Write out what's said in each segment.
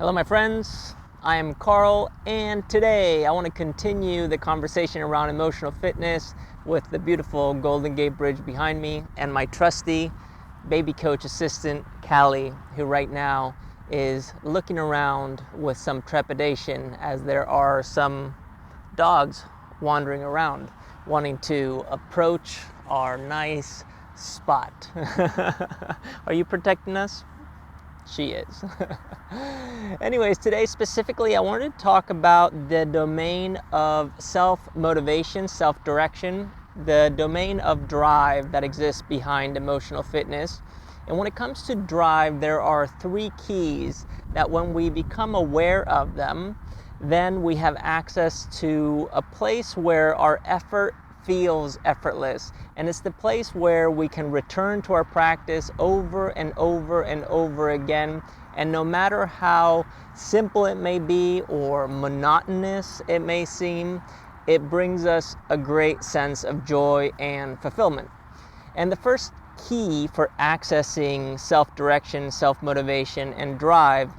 Hello my friends, I am Carl, and today I want to continue the conversation around emotional fitness with the beautiful Golden Gate Bridge behind me and my trusty baby coach assistant, Callie, who right now is looking around with some trepidation as there are some dogs wandering around wanting to approach our nice spot. Are you protecting us? She is. Anyways, today specifically I wanted to talk about the domain of self-motivation, self-direction, the domain of drive that exists behind emotional fitness. And when it comes to drive, there are three keys that when we become aware of them, then we have access to a place where our effort feels effortless, and it's the place where we can return to our practice over and over and over again, and no matter how simple it may be or monotonous it may seem, it brings us a great sense of joy and fulfillment. And the first key for accessing self-direction, self-motivation, and drive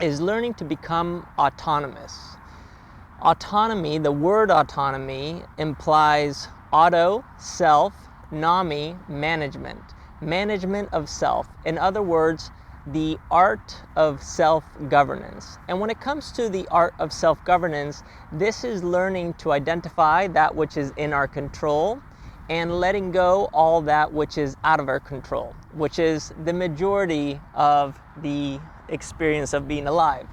is learning to become autonomous. Autonomy, the word autonomy, implies auto, self, nami, management. Management of self. In other words, the art of self-governance. And when it comes to the art of self-governance, this is learning to identify that which is in our control and letting go all that which is out of our control, which is the majority of the experience of being alive.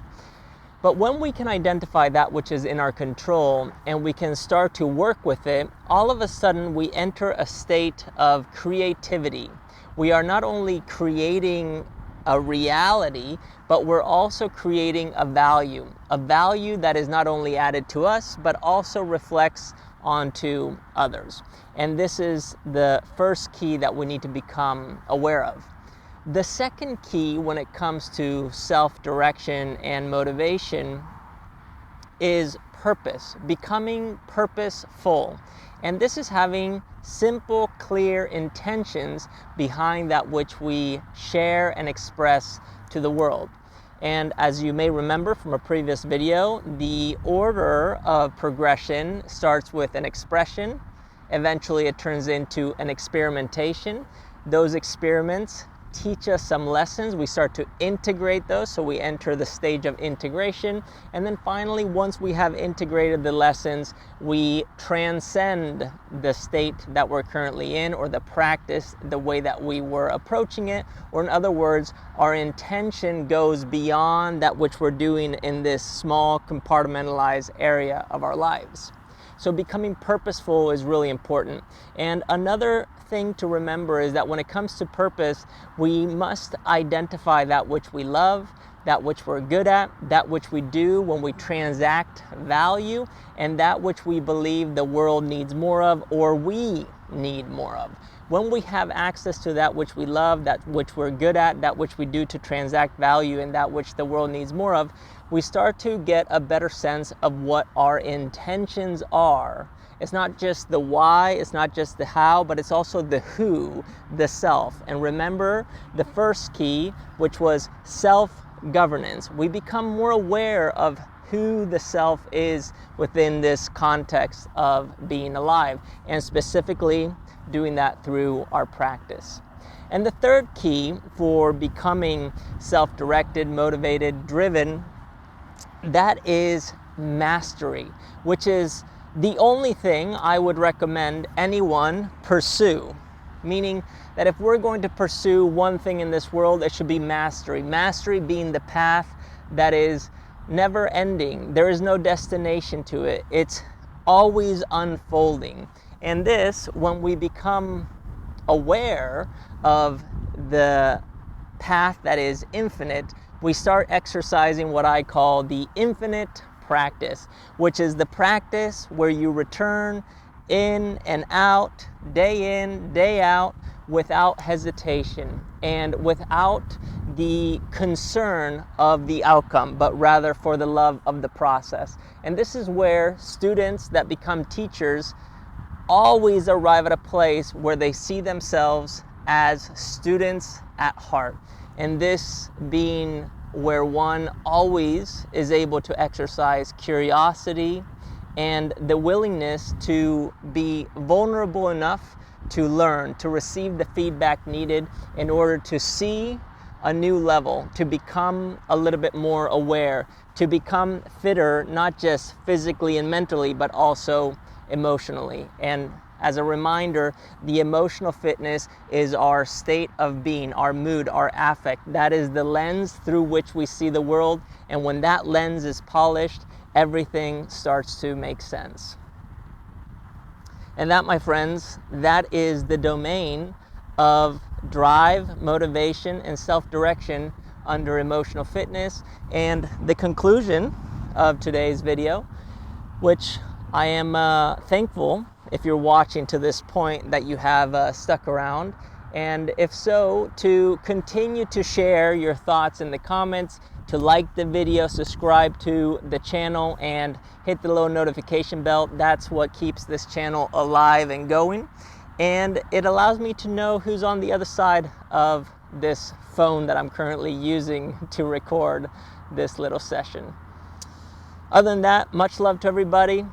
But when we can identify that which is in our control and we can start to work with it, all of a sudden we enter a state of creativity. We are not only creating a reality, but we're also creating a value that is not only added to us, but also reflects onto others. And this is the first key that we need to become aware of. The second key when it comes to self-direction and motivation is purpose, becoming purposeful. And this is having simple, clear intentions behind that which we share and express to the world. And as you may remember from a previous video, the order of progression starts with an expression. Eventually it turns into an experimentation. Those experiments teach us some lessons. We start to integrate those, so we enter the stage of integration. And then finally, once we have integrated the lessons, we transcend the state that we're currently in, or the practice, the way that we were approaching it. Or in other words, our intention goes beyond that which we're doing in this small compartmentalized area of our lives. So becoming purposeful is really important. And another thing to remember is that when it comes to purpose, we must identify that which we love, that which we're good at, that which we do when we transact value, and that which we believe the world needs more of, or we need more of. When we have access to that which we love, that which we're good at, that which we do to transact value, and that which the world needs more of, we start to get a better sense of what our intentions are. It's not just the why, it's not just the how, but it's also the who, the self. And remember the first key, which was self-governance. We become more aware of who the self is within this context of being alive, and specifically doing that through our practice. And the third key for becoming self-directed, motivated, driven, that is mastery, which is the only thing I would recommend anyone pursue. Meaning that if we're going to pursue one thing in this world, it should be mastery. Mastery being the path that is never ending. There is no destination to it. It's always unfolding. And this, when we become aware of the path that is infinite, we start exercising what I call the infinite practice, which is the practice where you return in and out, day in, day out, without hesitation and without the concern of the outcome, but rather for the love of the process. And this is where students that become teachers always arrive at a place where they see themselves as students at heart. And this being where one always is able to exercise curiosity and the willingness to be vulnerable enough to learn, to receive the feedback needed in order to see a new level, to become a little bit more aware, to become fitter, not just physically and mentally, but also emotionally. And as a reminder, the emotional fitness is our state of being, our mood, our affect. That is the lens through which we see the world. And when that lens is polished, everything starts to make sense. And that, my friends, that is the domain of drive, motivation, and self-direction under emotional fitness. And the conclusion of today's video, which I am thankful if you're watching to this point that you have stuck around, and if so, to continue to share your thoughts in the comments, to like the video, subscribe to the channel, and hit the little notification bell. That's what keeps this channel alive and going, and it allows me to know who's on the other side of this phone that I'm currently using to record this little session. Other than that, much love to everybody,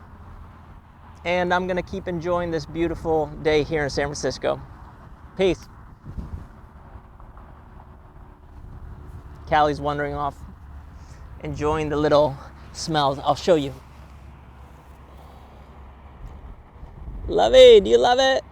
and I'm gonna keep enjoying this beautiful day here in San Francisco. Peace. Callie's wandering off, enjoying the little smells. I'll show you. Love it. Do you love it?